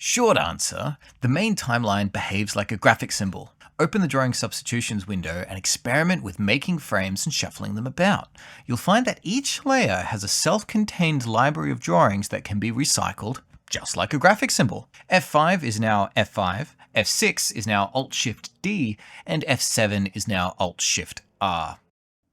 Short answer, the main timeline behaves like a graphic symbol. Open the drawing substitutions window and experiment with making frames and shuffling them about. You'll find that each layer has a self-contained library of drawings that can be recycled, just like a graphic symbol. F5 is now F5, F6 is now Alt-Shift-D, and F7 is now Alt-Shift-R.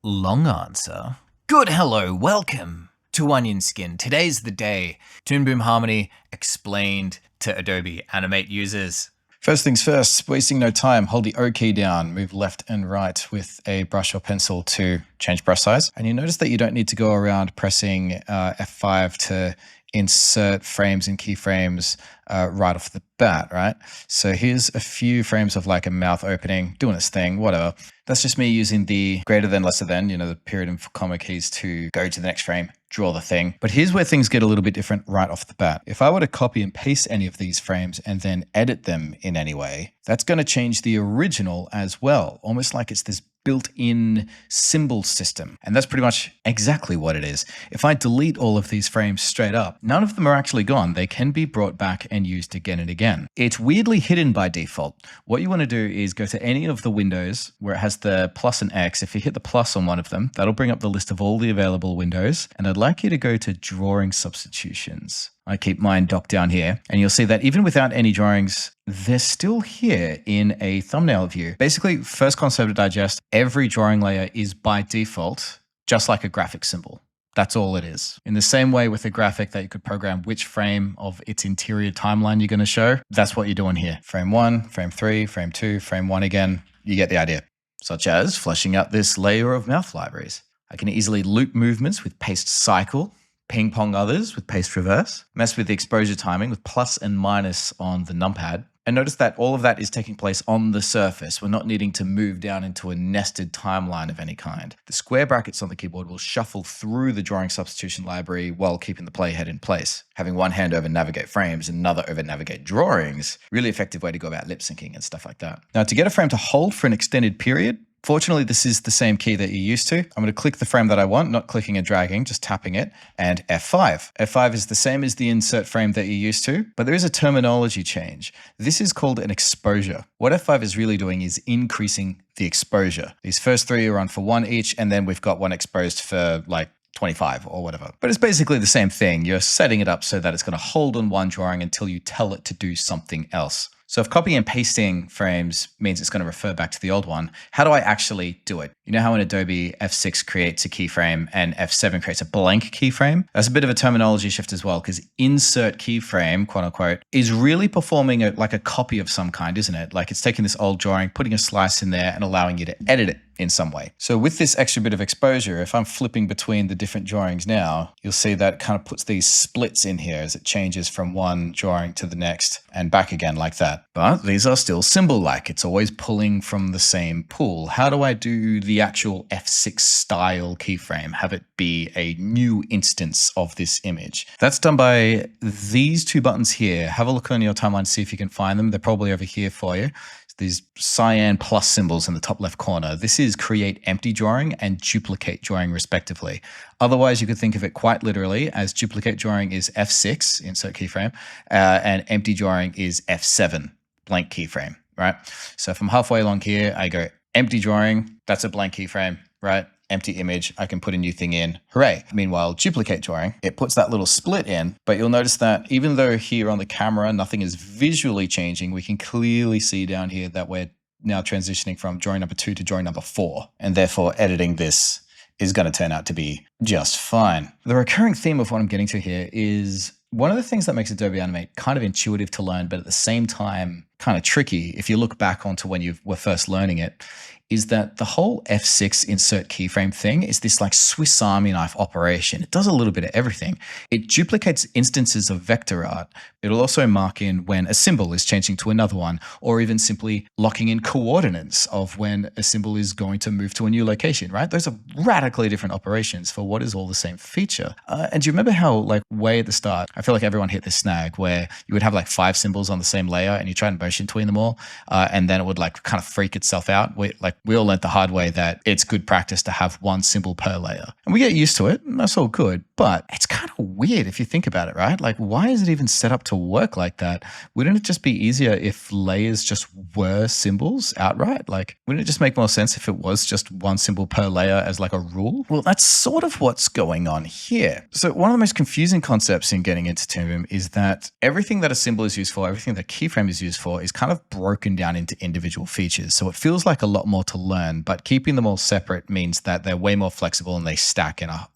Long answer. Good hello, welcome to Onionskin. Today's the day. Toon Boom Harmony explained to Adobe Animate users. First things first, wasting no time, hold the O key down, move left and right with a brush or pencil to change brush size. And you notice that you don't need to go around pressing F5 to insert frames and keyframes right off the bat, right? So here's a few frames of like a mouth opening, doing its thing, whatever. That's just me using the greater than, lesser than, the period and comma keys to go to the next frame, draw the thing. But here's where things get a little bit different right off the bat. If I were to copy and paste any of these frames and then edit them in any way, that's going to change the original as well, almost like it's this built-in symbol system. And that's pretty much exactly what it is. If I delete all of these frames straight up, none of them are actually gone. They can be brought back and used again and again. It's weirdly hidden by default. What you want to do is go to any of the windows where it has the plus and X. If you hit the plus on one of them, that'll bring up the list of all the available windows. And I'd like you to go to drawing substitutions. I keep mine docked down here, and you'll see that even without any drawings, they're still here in a thumbnail view. Basically, first concept to digest, every drawing layer is by default just like a graphic symbol. That's all it is. In the same way with a graphic that you could program which frame of its interior timeline you're going to show, that's what you're doing here. Frame 1, frame 3, frame 2, frame 1 again. You get the idea. Such as fleshing out this layer of mouth libraries. I can easily loop movements with paste cycle, ping pong others with paste reverse, mess with the exposure timing with plus and minus on the numpad. And notice that all of that is taking place on the surface. We're not needing to move down into a nested timeline of any kind. The square brackets on the keyboard will shuffle through the drawing substitution library while keeping the playhead in place. Having one hand over navigate frames and another over navigate drawings, really effective way to go about lip syncing and stuff like that. Now, to get a frame to hold for an extended period, fortunately, this is the same key that you're used to. I'm going to click the frame that I want, not clicking and dragging, just tapping it, and F5. F5 is the same as the insert frame that you're used to, but there is a terminology change. This is called an exposure. What F5 is really doing is increasing the exposure. These first three are on for 1 each, and then we've got one exposed for like 25 or whatever. But it's basically the same thing. You're setting it up so that it's going to hold on one drawing until you tell it to do something else. So if copying and pasting frames means it's going to refer back to the old one, how do I actually do it? You know how in Adobe F6 creates a keyframe and F7 creates a blank keyframe? That's a bit of a terminology shift as well, because insert keyframe, quote unquote, is really performing like a copy of some kind, isn't it? Like it's taking this old drawing, putting a slice in there and allowing you to edit it in some way. So with this extra bit of exposure, if I'm flipping between the different drawings now, you'll see that kind of puts these splits in here as it changes from one drawing to the next and back again like that. But these are still symbol-like. It's always pulling from the same pool. How do I do the actual F6 style keyframe? Have it be a new instance of this image? That's done by these two buttons here. Have a look on your timeline, see if you can find them. They're probably over here for you. These cyan plus symbols in the top left corner. This is create empty drawing and duplicate drawing respectively. Otherwise, you could think of it quite literally as duplicate drawing is F6, insert keyframe, and empty drawing is F7, blank keyframe, right? So if I'm halfway along here, I go empty drawing, that's a blank keyframe, right? Empty image, I can put a new thing in, hooray. Meanwhile, duplicate drawing, it puts that little split in, but you'll notice that even though here on the camera, nothing is visually changing, we can clearly see down here that we're now transitioning from drawing number 2 to drawing number 4. And therefore editing this is going to turn out to be just fine. The recurring theme of what I'm getting to here is one of the things that makes Adobe Animate kind of intuitive to learn, but at the same time kind of tricky if you look back onto when you were first learning it, is that the whole F6 insert keyframe thing is this like Swiss Army knife operation. It does a little bit of everything. It duplicates instances of vector art. It'll also mark in when a symbol is changing to another one, or even simply locking in coordinates of when a symbol is going to move to a new location, right? Those are radically different operations for what is all the same feature. And do you remember how like way at the start, I feel like everyone hit this snag where you would have like 5 symbols on the same layer and you try and motion tween them all, and then it would like kind of freak itself out. We all learned the hard way that it's good practice to have one symbol per layer, and we get used to it, and that's all good. But it's kind of weird if you think about it, right? Like, why is it even set up to work like that? Wouldn't it just be easier if layers just were symbols outright? Like, wouldn't it just make more sense if it was just one symbol per layer as like a rule? Well, that's sort of what's going on here. So one of the most confusing concepts in getting into Toon Boom is that everything that a symbol is used for, everything that a keyframe is used for, is kind of broken down into individual features. So it feels like a lot more to learn, but keeping them all separate means that they're way more flexible and they stack in a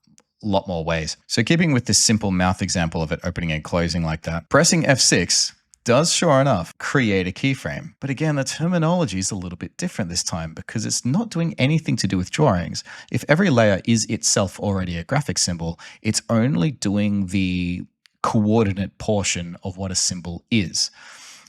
lot more ways. So keeping with this simple mouth example of it opening and closing like that, pressing F6 does, sure enough, create a keyframe. But again, the terminology is a little bit different this time because it's not doing anything to do with drawings. If every layer is itself already a graphic symbol, it's only doing the coordinate portion of what a symbol is.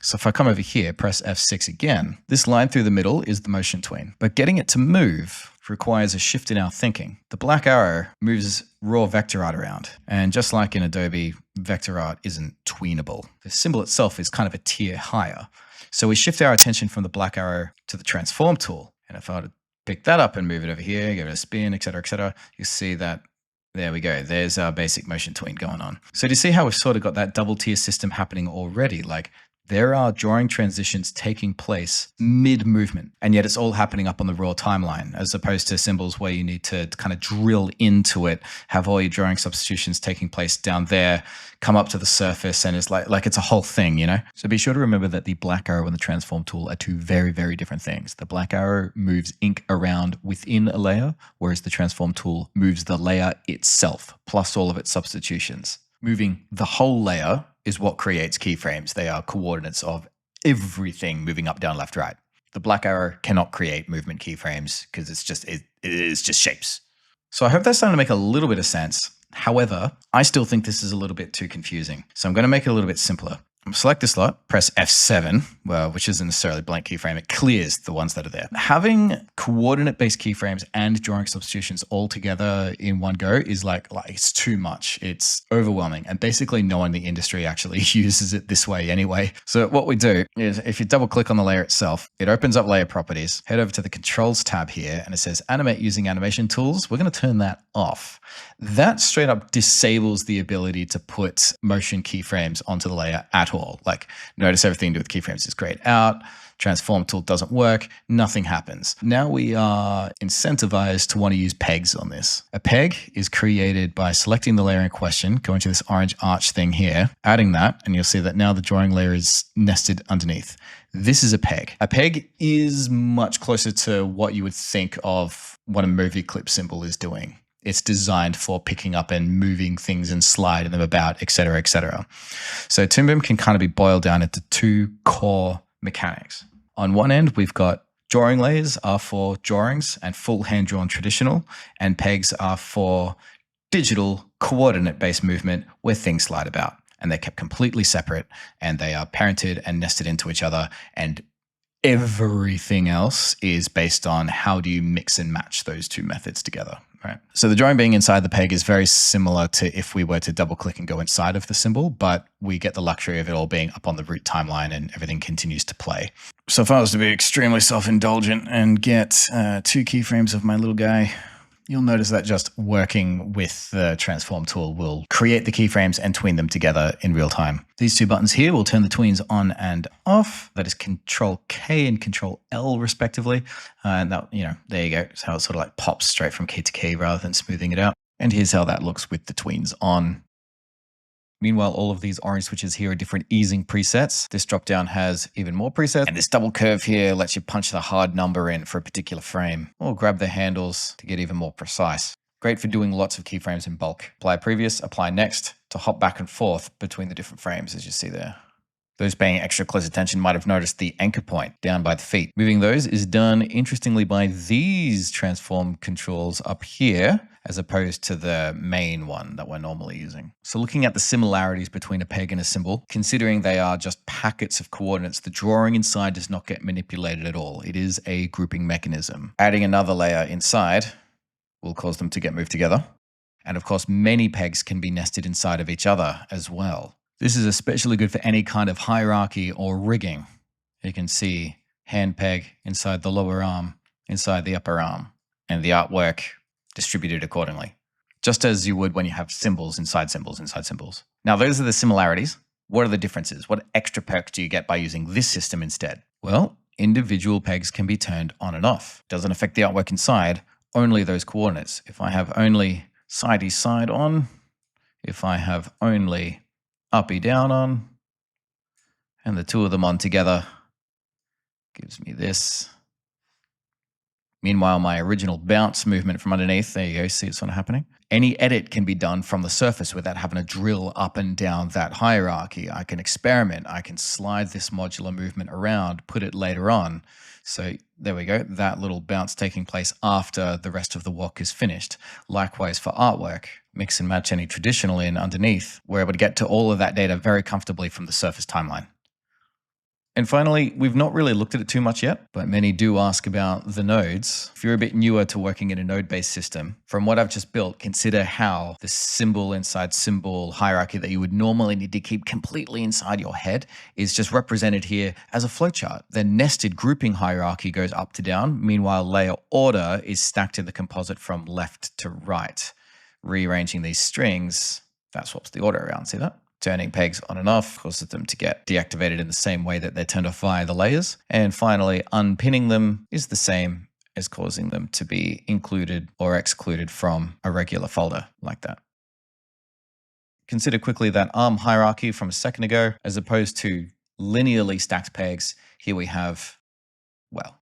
So if I come over here, press F6 again, this line through the middle is the motion tween. But getting it to move requires a shift in our thinking. The black arrow moves raw vector art around. And just like in Adobe, vector art isn't tweenable. The symbol itself is kind of a tier higher. So we shift our attention from the black arrow to the transform tool. And if I were to pick that up and move it over here, give it a spin, etc., you see that there we go. There's our basic motion tween going on. So do you see how we've sort of got that double tier system happening already? Like, there are drawing transitions taking place mid-movement, and yet it's all happening up on the raw timeline, as opposed to symbols where you need to kind of drill into it, have all your drawing substitutions taking place down there, come up to the surface, and it's like it's a whole thing, you know? So be sure to remember that the black arrow and the transform tool are two very, very different things. The black arrow moves ink around within a layer, whereas the transform tool moves the layer itself, plus all of its substitutions. Moving the whole layer is what creates keyframes. They are coordinates of everything moving up, down, left, right. The black arrow cannot create movement keyframes because it is just shapes. So I hope that's starting to make a little bit of sense. However, I still think this is a little bit too confusing. So I'm going to make it a little bit simpler. Select this lot, press F7, which isn't necessarily a blank keyframe. It clears the ones that are there. Having coordinate-based keyframes and drawing substitutions all together in one go is like it's too much. It's overwhelming. And basically no one in the industry actually uses it this way anyway. So what we do is if you double click on the layer itself, it opens up layer properties, head over to the controls tab here, and it says animate using animation tools. We're going to turn that off. That straight up disables the ability to put motion keyframes onto the layer at all. Like, notice everything to do with keyframes is grayed out, transform tool doesn't work, nothing happens. Now we are incentivized to want to use pegs on this. A peg is created by selecting the layer in question, going to this orange arch thing here, adding that, and you'll see that now the drawing layer is nested underneath. This is a peg. A peg is much closer to what you would think of what a movie clip symbol is doing. It's designed for picking up and moving things and sliding them about, etc., etc. So Toon Boom can kind of be boiled down into two core mechanics. On one end, we've got drawing layers are for drawings and full hand-drawn traditional, and pegs are for digital coordinate-based movement where things slide about. And they're kept completely separate, and they are parented and nested into each other, and everything else is based on how do you mix and match those two methods together. Right. So the drawing being inside the peg is very similar to if we were to double click and go inside of the symbol, but we get the luxury of it all being up on the root timeline and everything continues to play. So if I was to be extremely self-indulgent and get 2 keyframes of my little guy, you'll notice that just working with the transform tool will create the keyframes and tween them together in real time. These 2 buttons here will turn the tweens on and off. That is Control K and Control L respectively. And that, there you go. It's how it sort of like pops straight from key to key rather than smoothing it out. And here's how that looks with the tweens on. Meanwhile, all of these orange switches here are different easing presets. This dropdown has even more presets. And this double curve here lets you punch the hard number in for a particular frame, or grab the handles to get even more precise. Great for doing lots of keyframes in bulk. Apply previous, apply next to hop back and forth between the different frames, as you see there. Those paying extra close attention might have noticed the anchor point down by the feet. Moving those is done interestingly by these transform controls up here, as opposed to the main one that we're normally using. So looking at the similarities between a peg and a symbol, considering they are just packets of coordinates, the drawing inside does not get manipulated at all. It is a grouping mechanism. Adding another layer inside will cause them to get moved together. And of course, many pegs can be nested inside of each other as well. This is especially good for any kind of hierarchy or rigging. you can see hand peg inside the lower arm, inside the upper arm, and the artwork distributed accordingly. Just as you would when you have symbols inside symbols inside symbols. Now, those are the similarities. What are the differences? What extra perks do you get by using this system instead? Well, individual pegs can be turned on and off. Doesn't affect the artwork inside, only those coordinates. If I have only sidey side on, if I have only uppy down on, and the two of them on together gives me this. Meanwhile, my original bounce movement from underneath, there you go, see it's sort of happening. Any edit can be done from the surface without having to drill up and down that hierarchy. I can experiment. I can slide this modular movement around, put it later on. So there we go, that little bounce taking place after the rest of the walk is finished. Likewise for artwork, mix and match any traditional in underneath. We're able to get to all of that data very comfortably from the surface timeline. And finally, we've not really looked at it too much yet, but many do ask about the nodes. If you're a bit newer to working in a node-based system, from what I've just built, consider how the symbol inside symbol hierarchy that you would normally need to keep completely inside your head is just represented here as a flowchart. The nested grouping hierarchy goes up to down. Meanwhile, layer order is stacked in the composite from left to right. Rearranging these strings, that swaps the order around. See that? Turning pegs on and off causes them to get deactivated in the same way that they're turned off via the layers. And finally, unpinning them is the same as causing them to be included or excluded from a regular folder like that. Consider quickly that arm hierarchy from a second ago, as opposed to linearly stacked pegs. Here we have, well,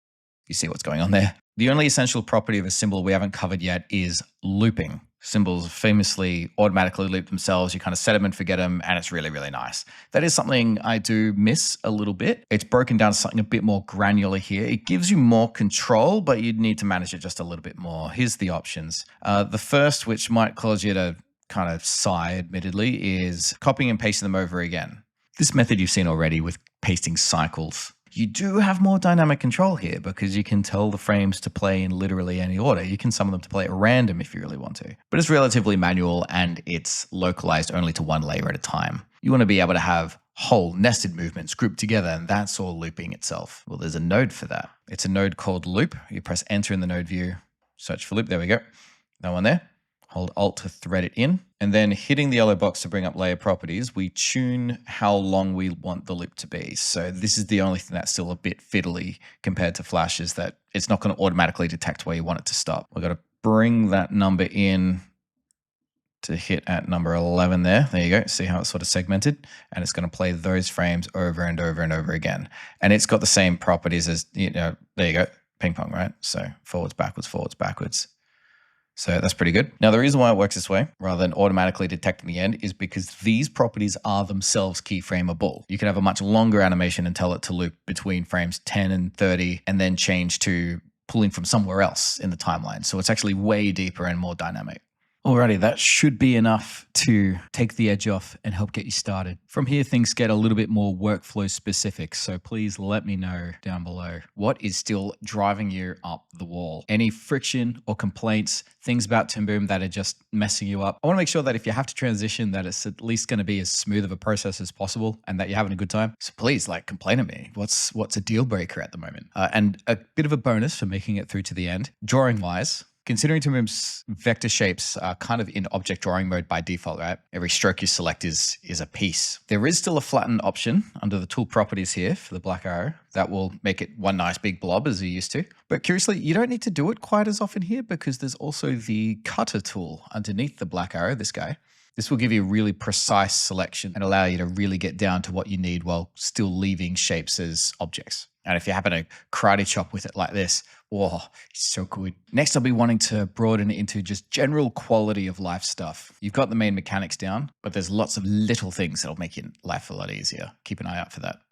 you see what's going on there. The only essential property of a symbol we haven't covered yet is looping. Symbols famously automatically loop themselves. You kind of set them and forget them, and it's really, really nice. That is something I do miss a little bit. It's broken down to something a bit more granular here. It gives you more control, but you'd need to manage it just a little bit more. Here's the options. The first, which might cause you to kind of sigh, admittedly, is copying and pasting them over again. This method you've seen already with pasting cycles. You do have more dynamic control here because you can tell the frames to play in literally any order. You can summon them to play at random if you really want to. But it's relatively manual and it's localized only to one layer at a time. You want to be able to have whole nested movements grouped together, and that's all looping itself. Well, there's a node for that. It's a node called loop. You press enter in the node view, search for loop. There we go. No one there. Hold Alt to thread it in, and then hitting the yellow box to bring up layer properties, we tune how long we want the loop to be. So this is the only thing that's still a bit fiddly compared to Flash, is that it's not going to automatically detect where you want it to stop. We've got to bring that number in to hit at number 11 there. There you go. See how it's sort of segmented, and it's going to play those frames over and over and over again. And it's got the same properties as, you know, there you go, ping pong, right? So forwards, backwards. So that's pretty good. Now, the reason why it works this way, rather than automatically detecting the end, is because these properties are themselves keyframeable. You can have a much longer animation and tell it to loop between frames 10 and 30, and then change to pulling from somewhere else in the timeline. So it's actually way deeper and more dynamic. Alrighty, that should be enough to take the edge off and help get you started. From here, things get a little bit more workflow specific, so please let me know down below what is still driving you up the wall. Any friction or complaints, things about Toon Boom that are just messing you up. I want to make sure that if you have to transition, that it's at least going to be as smooth of a process as possible and that you're having a good time. So please, complain to me. What's a deal breaker at the moment? And a bit of a bonus for making it through to the end, drawing-wise. Considering Toon Boom's vector shapes are kind of in object drawing mode by default, right? Every stroke you select is a piece. There is still a flatten option under the tool properties here for the black arrow that will make it one nice big blob as you used to. But curiously, you don't need to do it quite as often here because there's also the cutter tool underneath the black arrow, this guy. This will give you a really precise selection and allow you to really get down to what you need while still leaving shapes as objects. And if you happen to karate chop with it like this, whoa, it's so good. Next, I'll be wanting to broaden it into just general quality of life stuff. You've got the main mechanics down, but there's lots of little things that'll make your life a lot easier. Keep an eye out for that.